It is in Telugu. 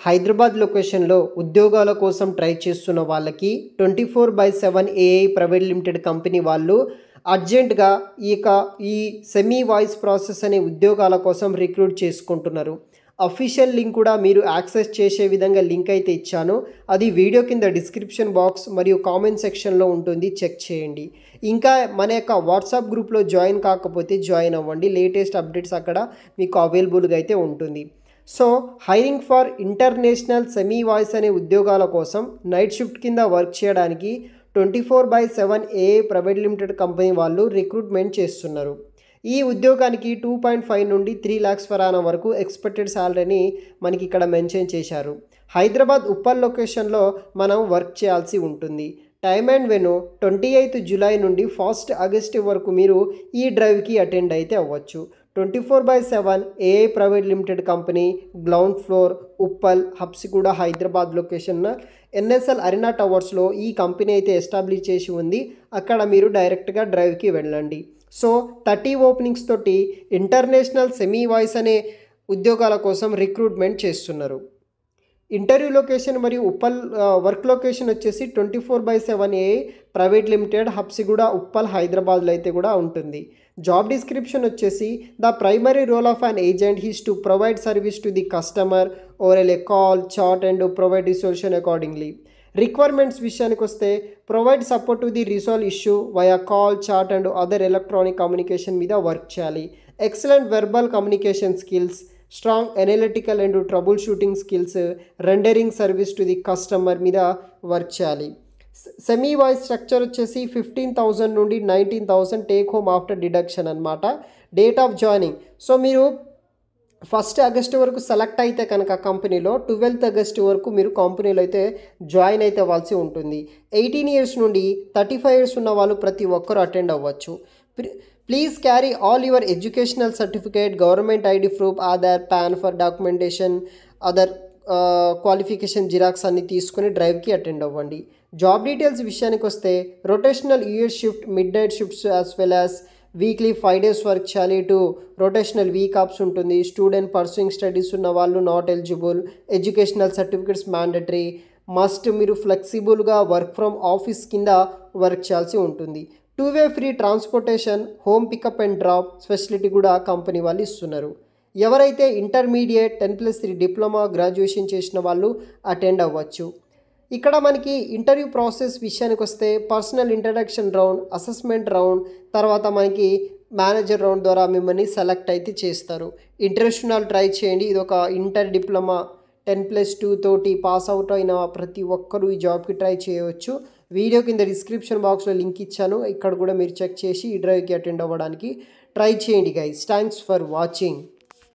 హైదరాబాద్ లొకేషన్లో ఉద్యోగాల కోసం ట్రై చేస్తున్న వాళ్ళకి 24/7 ఏఐ ప్రైవేట్ లిమిటెడ్ కంపెనీ వాళ్ళు అర్జెంటుగా ఈ సెమీ వాయిస్ ప్రాసెస్ అనే ఉద్యోగాల కోసం రిక్రూట్ చేసుకుంటున్నారు. అఫీషియల్ లింక్ కూడా మీరు యాక్సెస్ చేసే విధంగా లింక్ అయితే ఇచ్చాను. అది వీడియో కింద డిస్క్రిప్షన్ బాక్స్ మరియు కామెంట్ సెక్షన్లో ఉంటుంది, చెక్ చేయండి. ఇంకా మన యొక్క వాట్సాప్ గ్రూప్లో జాయిన్ కాకపోతే జాయిన్ అవ్వండి. లేటెస్ట్ అప్డేట్స్ అక్కడ మీకు అవైలబుల్గా అయితే ఉంటుంది. So hiring for international semi voice అనే ఉద్యోగాల కోసం నైట్ షిఫ్ట్ కింద వర్క్ చేయడానికి 24/7 ఏఐ ప్రైవేట్ లిమిటెడ్ కంపెనీ వాళ్ళు రిక్రూట్మెంట్ చేస్తున్నారు. ఈ ఉద్యోగానికి 2.5 నుండి 3 lakhs per annum వరకు ఎక్స్పెక్టెడ్ శాలరీని మనకి ఇక్కడ మెన్షన్ చేశారు. హైదరాబాద్ ఉప్పల్ లొకేషన్లో మనం వర్క్ చేయాల్సి ఉంటుంది. టైమ్ అండ్ వెను 28th July నుండి 1st August వరకు మీరు ఈ డ్రైవ్కి అటెండ్ అయితే అవ్వచ్చు. 24/7 AI private limited company, ground floor, Uppal, Habsiguda, Hyderabad location NSL Arena టవర్స్లో ఈ కంపెనీ అయితే ఎస్టాబ్లిష్ చేసి ఉంది. అక్కడ మీరు డైరెక్ట్గా డ్రైవ్కి వెళ్ళండి. సో 30 ఓపెనింగ్స్ తోటి ఇంటర్నేషనల్ సెమీ వాయిస్ అనే ఉద్యోగాల కోసం రిక్రూట్మెంట్ చేస్తున్నారు. ఇంటర్వ్యూ లొకేషన్ మరియు ఉప్పల్ వర్క్ లొకేషన్ వచ్చేసి 24/7 AI private limited, Habsiguda, Uppal, హైదరాబాద్లో అయితే కూడా ఉంటుంది. జాబ్ డిస్క్రిప్షన్ వచ్చేసి the primary role of an agent is to provide service to the customer or a call, chat and provide resolution accordingly. Requirements విషయానికి వస్తే provide support to the resolve issue via call, chat and other electronic communication మీద వర్క్ చేయాలి. Excellent verbal communication skills, strong analytical and troubleshooting skills, rendering service to the customer మీద వర్క్ చేయాలి. సెమీ వాయిస్ స్ట్రక్చర్ వచ్చేసి 15,000 నుండి 19,000 టేక్ హోమ్ ఆఫ్టర్ డిడక్షన్ అనమాట. డేట్ ఆఫ్ జాయినింగ్, సో మీరు 1st August వరకు సెలెక్ట్ అయితే కనుక కంపెనీలో 12th August వరకు మీరు కంపెనీలో అయితే జాయిన్ అయితే అవ్వాల్సి ఉంటుంది. 18 years నుండి 35 years ఉన్న వాళ్ళు ప్రతి ఒక్కరూ అటెండ్ అవ్వచ్చు. Please carry all your educational certificate, government ID proof, Aadhaar, pan for documentation, other qualification xerox అన్ని తీసుకుని డ్రైవ్కి అటెండ్ అవ్వండి. జాబ్ డీటెయిల్స్ విషయానికి వస్తే rotational US shift, mid night shifts as well as weekly 5 days work చేయాలి. రొటేషనల్ వీక్ ఆప్స్ ఉంటుంది. స్టూడెంట్ పర్సూయింగ్ స్టడీస్ ఉన్న వాళ్ళు not eligible. Educational certificates mandatory must. మీరు ఫ్లెక్సిబుల్గా వర్క్ ఫ్రమ్ ఆఫీస్ కింద వర్క్ చేయాల్సి ఉంటుంది. 2-way free transportation, home pickup and drop facility కూడా కంపెనీ వాళ్ళు ఇస్తున్నారు. ఎవరైతే ఇంటర్మీడియట్ 10+3 డిప్లొమా, గ్రాడ్యుయేషన్ చేసిన వాళ్ళు అటెండ్ అవ్వచ్చు. ఇక్కడ మనకి ఇంటర్వ్యూ ప్రాసెస్ విషయానికి వస్తే personal introduction round, assessment round, తర్వాత మనకి మేనేజర్ రౌండ్ ద్వారా మిమ్మల్ని సెలెక్ట్ అయితే చేస్తారు. ఇంట్రెస్ట్ ఉన్న ట్రై చేయండి. ఇది ఒక ఇంటర్ డిప్లొమా 10+2 తోటి పాస్ అవుట్ అయిన ప్రతి ఒక్కరూ ఈ జాబ్కి ట్రై చేయవచ్చు. వీడియో కింద డిస్క్రిప్షన్ బాక్స్లో లింక్ ఇచ్చాను, ఇక్కడ కూడా మీరు చెక్ చేసి ఈ డ్రైవ్కి అటెండ్ అవ్వడానికి ట్రై చేయండి గైస్. Thanks for watching.